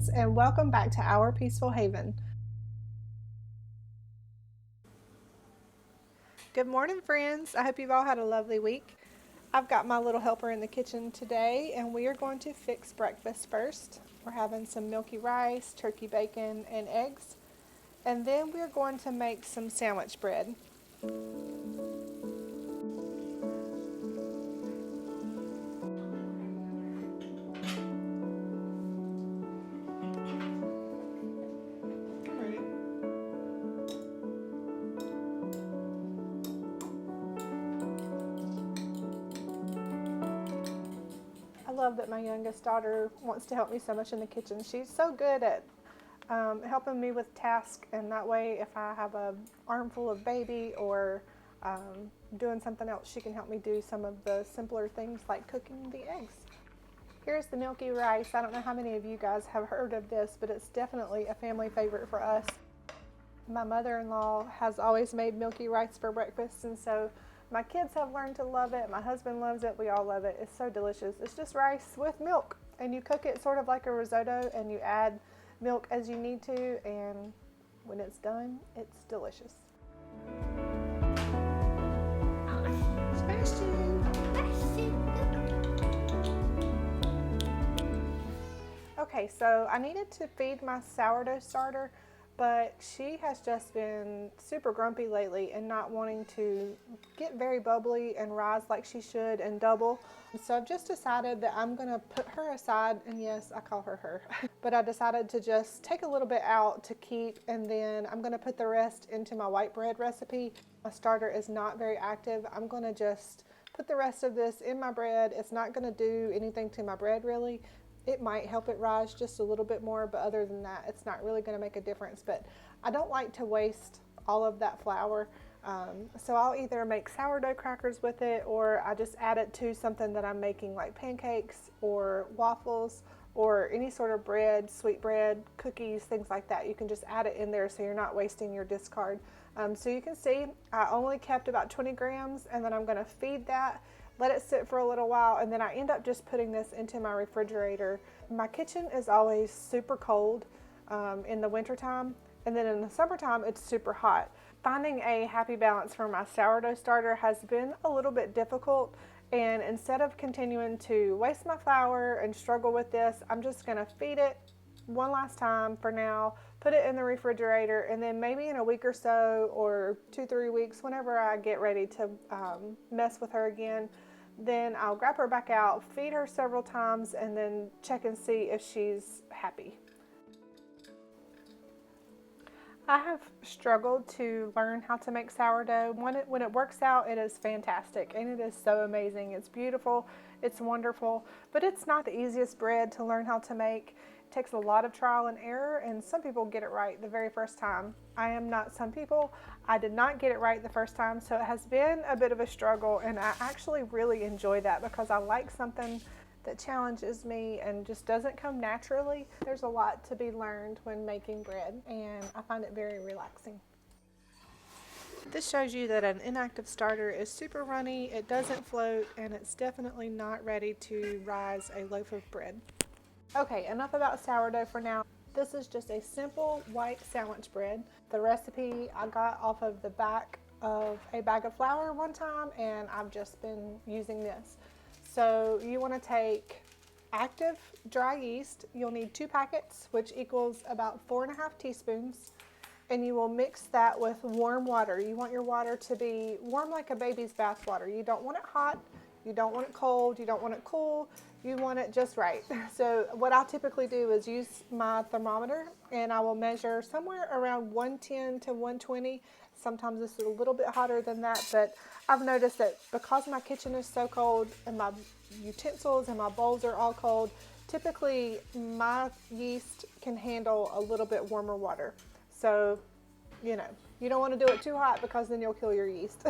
friends, and welcome back to Our Peaceful Haven. Good morning, friends. I hope you've all had a lovely week. I've got my little helper in the kitchen today, and we are going to fix breakfast first. We're having some milky rice, turkey bacon, and eggs, and then we're going to make some sandwich bread. I love that my youngest daughter wants to help me so much in the kitchen. She's so good at helping me with tasks, and that way if I have an armful of baby or doing something else, she can help me do some of the simpler things like cooking the eggs. Here's the milky rice. I don't know how many of you guys have heard of this, but it's definitely a family favorite for us. My mother-in-law has always made milky rice for breakfast, and so my kids have learned to love it. My husband loves it. We all love it. It's so delicious. It's just rice with milk, and you cook it sort of like a risotto, and you add milk as you need to, and when it's done, it's delicious. Okay, so I needed to feed my sourdough starter, but she has just been super grumpy lately and not wanting to get very bubbly and rise like she should and double. So I've just decided that I'm gonna put her aside, and yes, I call her her, but I decided to just take a little bit out to keep, and then I'm gonna put the rest into my white bread recipe. My starter is not very active. I'm gonna just put the rest of this in my bread. It's not gonna do anything to my bread really. It might help it rise just a little bit more, but other than that, it's not really going to make a difference. But I don't like to waste all of that flour, so I'll either make sourdough crackers with it, or I just add it to something that I'm making, like pancakes or waffles or any sort of bread, sweet bread, cookies, things like that. You can just add it in there so you're not wasting your discard. So you can see I only kept about 20 grams, and then I'm going to feed that, let it sit for a little while, and then I end up just putting this into my refrigerator. My kitchen is always super cold in the wintertime, and then in the summertime it's super hot. Finding a happy balance for my sourdough starter has been a little bit difficult, and instead of continuing to waste my flour and struggle with this, I'm just going to feed it one last time for now, put it in the refrigerator, and then maybe in a week or so, or 2-3 weeks, whenever I get ready to mess with her again, then I'll grab her back out, feed her several times, and then check and see if she's happy. I have struggled to learn how to make sourdough. When it works out, it is fantastic, and it is so amazing. It's beautiful, it's wonderful, but it's not the easiest bread to learn how to make. It takes a lot of trial and error, and some people get it right the very first time. I am not some people. I did not get it right the first time, so it has been a bit of a struggle, and I actually really enjoy that because I like something that challenges me and just doesn't come naturally. There's a lot to be learned when making bread, and I find it very relaxing. This shows you that an inactive starter is super runny, it doesn't float, and it's definitely not ready to rise a loaf of bread. Okay, enough about sourdough for now. This is just a simple white sandwich bread. The recipe I got off of the back of a bag of flour one time, and I've just been using this. So you want to take active dry yeast. You'll need 2 packets, which equals about 4.5 teaspoons. And you will mix that with warm water. You want your water to be warm like a baby's bath water. You don't want it hot, you don't want it cold, you don't want it cool, you want it just right. So what I typically do is use my thermometer, and I will measure somewhere around 110 to 120. Sometimes this is a little bit hotter than that, but I've noticed that because my kitchen is so cold and my utensils and my bowls are all cold, typically my yeast can handle a little bit warmer water. So, you know, you don't want to do it too hot because then you'll kill your yeast.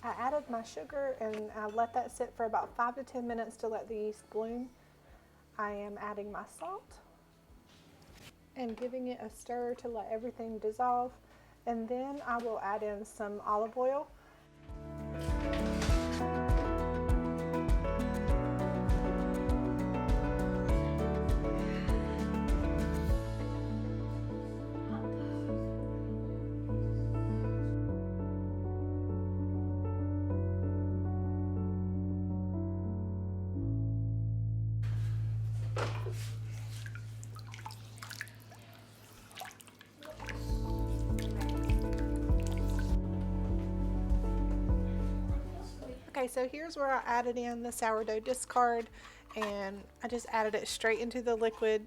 I added my sugar, and I let that sit for about 5 to 10 minutes to let the yeast bloom. I am adding my salt and giving it a stir to let everything dissolve, and then I will add in some olive oil. Okay, so here's where I added in the sourdough discard, and I just added it straight into the liquid.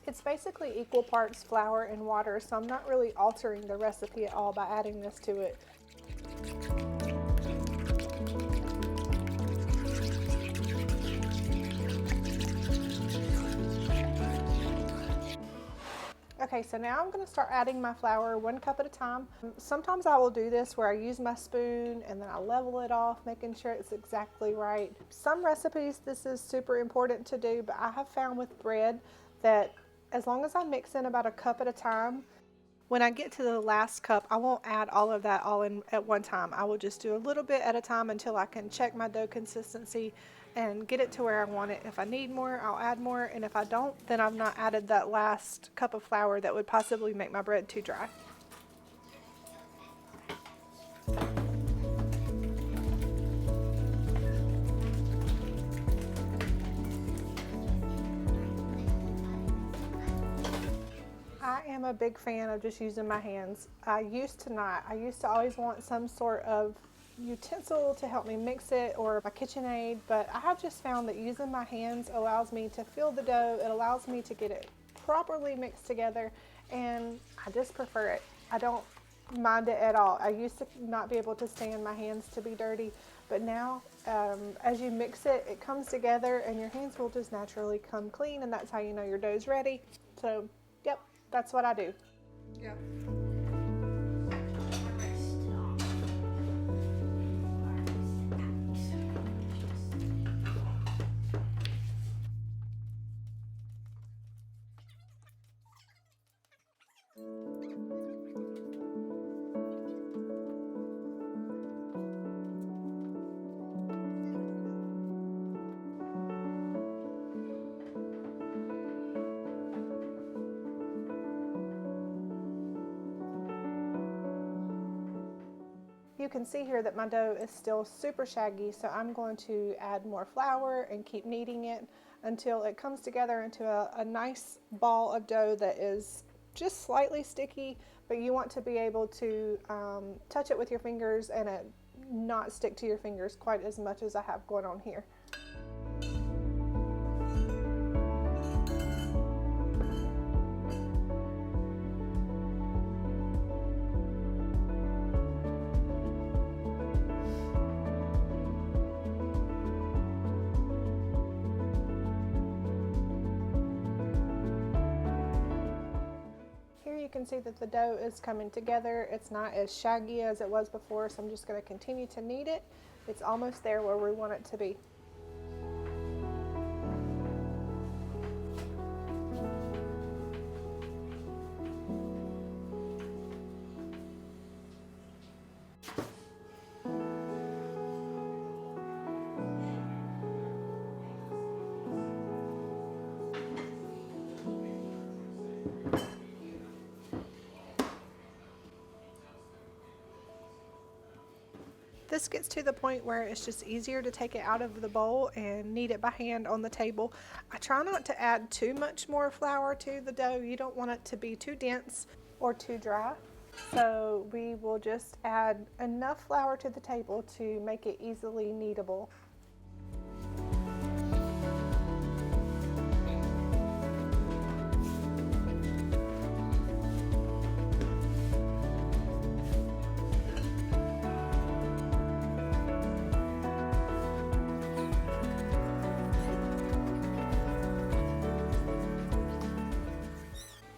It's basically equal parts flour and water, so I'm not really altering the recipe at all by adding this to it. Okay, so now I'm going to start adding my flour 1 cup at a time. Sometimes I will do this where I use my spoon and then I level it off, making sure it's exactly right. Some recipes this is super important to do, but I have found with bread that as long as I mix in about 1 cup at a time, when I get to the last cup, I won't add all of that all in at one time. I will just do a little bit at a time until I can check my dough consistency and get it to where I want it. If I need more, I'll add more, and if I don't, then I've not added that last cup of flour that would possibly make my bread too dry. I am a big fan of just using my hands. I used to not. I used to always want some sort of utensil to help me mix it, or my KitchenAid, but I have just found that using my hands allows me to feel the dough. It allows me to get it properly mixed together, and I just prefer it. I don't mind it at all. I used to not be able to stand my hands to be dirty, but now as you mix it, it comes together and your hands will just naturally come clean, and that's how you know your dough's ready. So yep, that's what I do. Yep. You can see here that my dough is still super shaggy, so I'm going to add more flour and keep kneading it until it comes together into a nice ball of dough that is just slightly sticky, but you want to be able to touch it with your fingers and it not stick to your fingers quite as much as I have going on here. You can see that the dough is coming together. It's not as shaggy as it was before, so I'm just going to continue to knead it. It's almost there where we want it to be. This gets to the point where it's just easier to take it out of the bowl and knead it by hand on the table. I try not to add too much more flour to the dough. You don't want it to be too dense or too dry. So we will just add enough flour to the table to make it easily kneadable.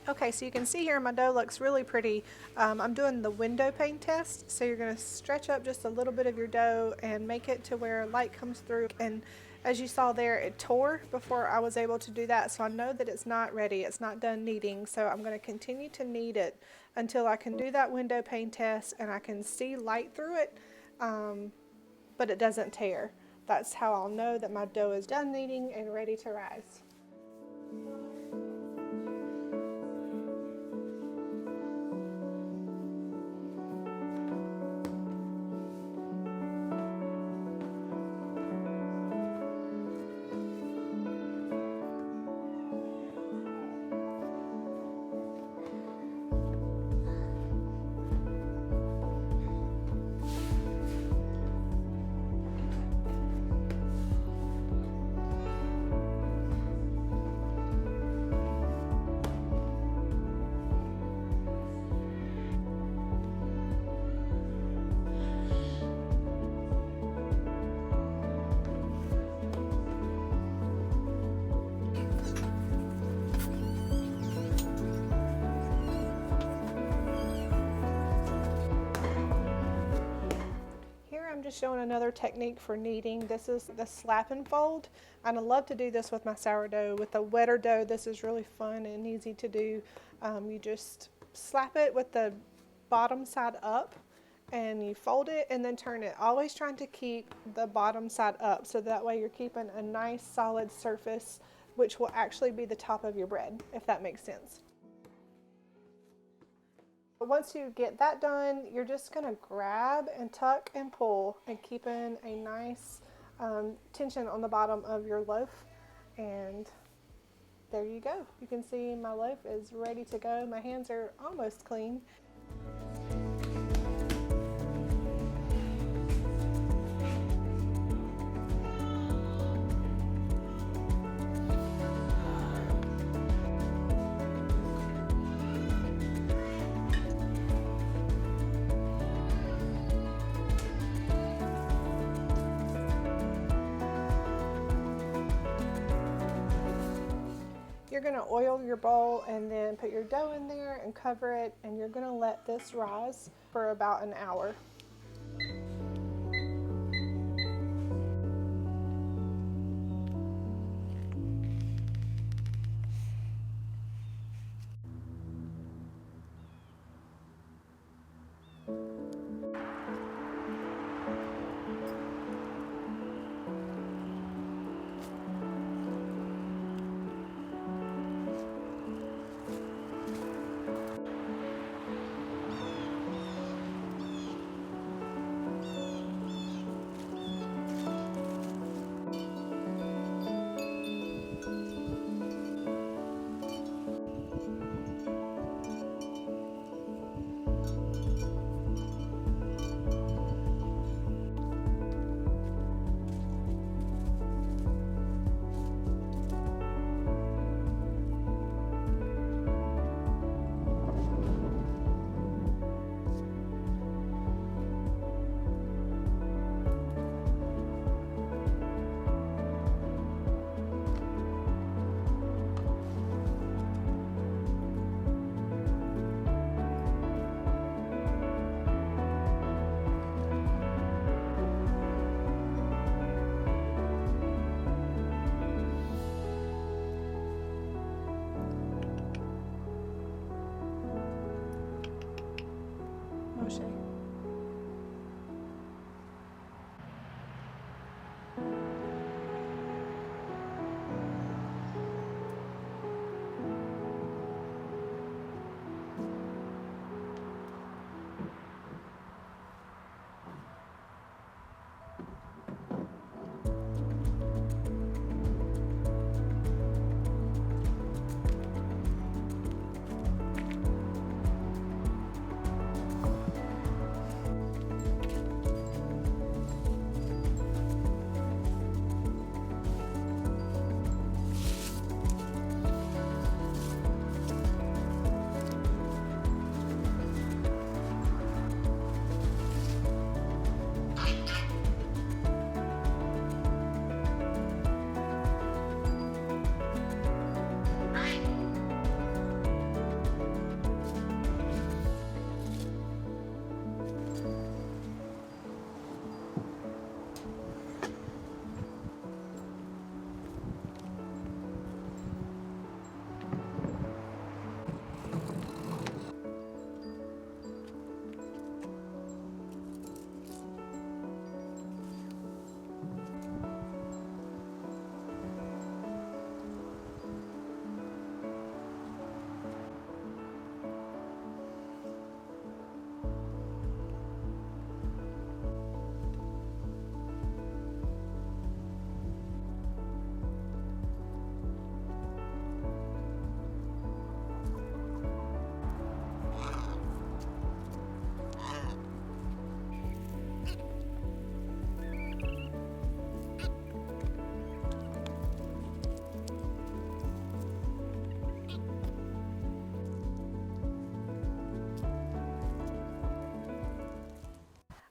Okay, so you can see here my dough looks really pretty. I'm doing the window pane test, so you're going to stretch up just a little bit of your dough and make it to where light comes through. And as you saw there, it tore before I was able to do that, so I know that it's not ready. It's not done kneading, so I'm going to continue to knead it until I can do that window pane test and I can see light through it, but it doesn't tear. That's how I'll know that my dough is done kneading and ready to rise. just showing another technique for kneading. This is the slap and fold, and I love to do this with my sourdough. With a wetter dough, this is really fun and easy to do. You just slap it with the bottom side up, and you fold it and then turn it, always trying to keep the bottom side up, so that way you're keeping a nice solid surface, which will actually be the top of your bread, if that makes sense. Once you get that done, you're just going to grab and tuck and pull, and keeping a nice tension on the bottom of your loaf. And there you go. You can see my loaf is ready to go. My hands are almost clean. You're going to oil your bowl and then put your dough in there and cover it, and you're going to let this rise for about an hour.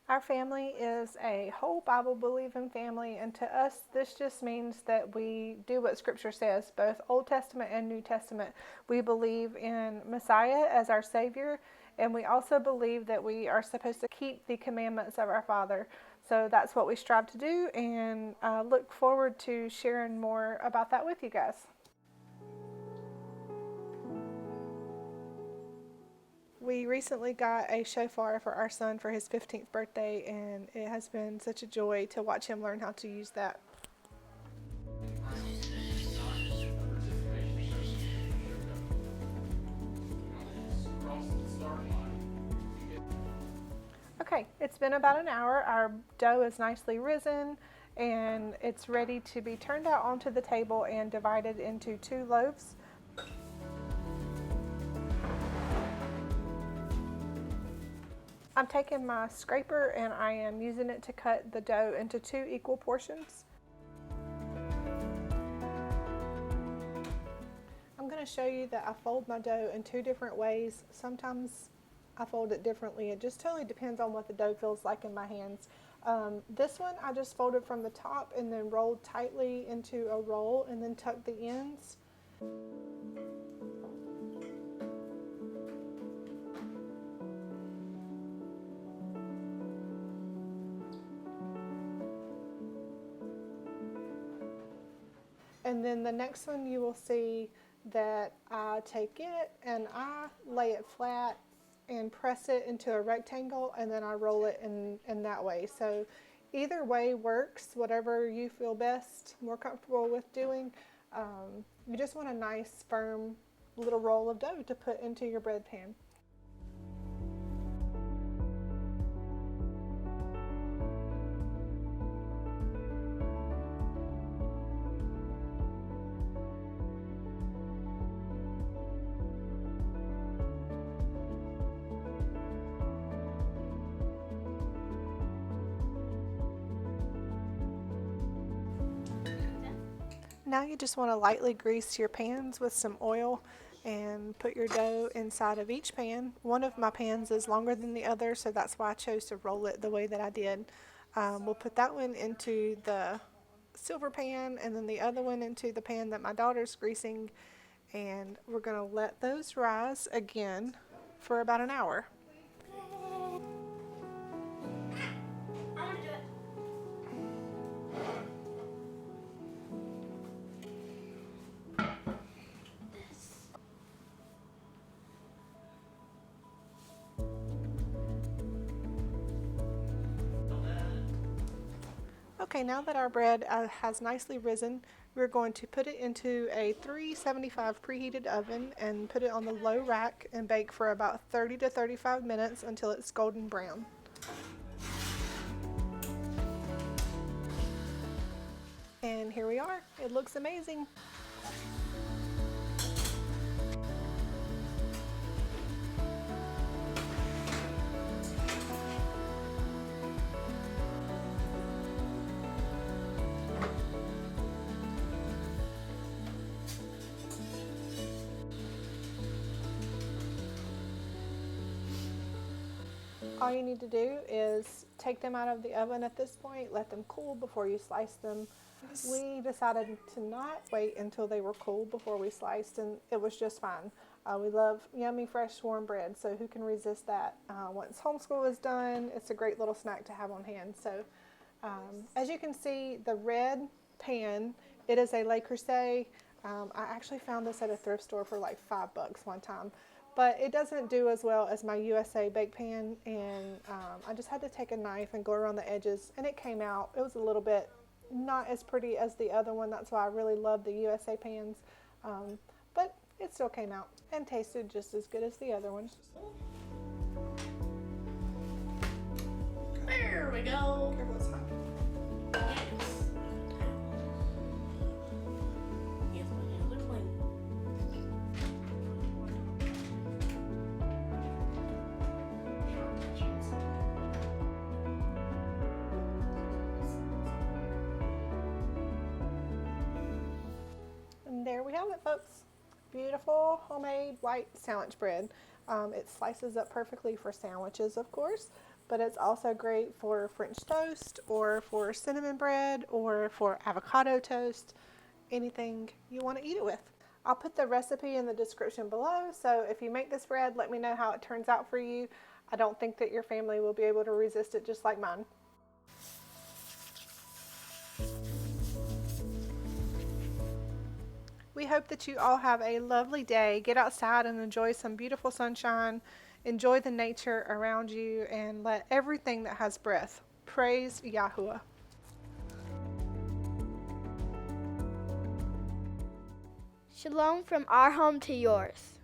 Our family is a whole Bible believing family, and to us this just means that we do what Scripture says, both Old Testament and New Testament. We believe in Messiah as our Savior, and we also believe that we are supposed to keep the commandments of our Father. So that's what we strive to do, and look forward to sharing more about that with you guys. We recently got a shofar for our son for his 15th birthday, and it has been such a joy to watch him learn how to use that. Okay, it's been about an hour. Our dough is nicely risen, and it's ready to be turned out onto the table and divided into 2 loaves. I'm taking my scraper and I am using it to cut the dough into 2 equal portions. I'm going to show you that I fold my dough in 2 different ways. Sometimes I fold it differently. It just totally depends on what the dough feels like in my hands. This one I just folded from the top and then rolled tightly into a roll and then tucked the ends. And then the next one you will see that I take it and I lay it flat and press it into a rectangle, and then I roll it in that way. So either way works, whatever you feel best, more comfortable with doing. You just want a nice firm little roll of dough to put into your bread pan. Now you just want to lightly grease your pans with some oil and put your dough inside of each pan. One of my pans is longer than the other, so that's why I chose to roll it the way that I did. We'll put that one into the silver pan and then the other one into the pan that my daughter's greasing, and we're going to let those rise again for about an hour. Okay, now that our bread has nicely risen, we're going to put it into a 375 preheated oven and put it on the low rack and bake for about 30 to 35 minutes until it's golden brown. And here we are. It looks amazing. All you need to do is take them out of the oven at this point, let them cool before you slice them. We decided to not wait until they were cool before we sliced, and it was just fine. We love yummy, fresh, warm bread, so who can resist that? Once homeschool is done, it's a great little snack to have on hand. So as you can see, the red pan, it is a Le Creuset. I actually found this at a thrift store for like $5 one time. But it doesn't do as well as my USA bake pan, and I just had to take a knife and go around the edges, and it came out. It was a little bit not as pretty as the other one. That's why I really love the USA pans, but it still came out and tasted just as good as the other one. There we go. Careful, hot. Yes, my hands are clean. And there we have it, folks. Beautiful homemade white sandwich bread. It slices up perfectly for sandwiches, of course, but it's also great for French toast or for cinnamon bread or for avocado toast, anything you want to eat it with. I'll put the recipe in the description below, so if you make this bread, let me know how it turns out for you. I don't think that your family will be able to resist it just like mine. We hope that you all have a lovely day. Get outside and enjoy some beautiful sunshine. Enjoy the nature around you and let everything that has breath praise Yahuwah. Shalom from our home to yours.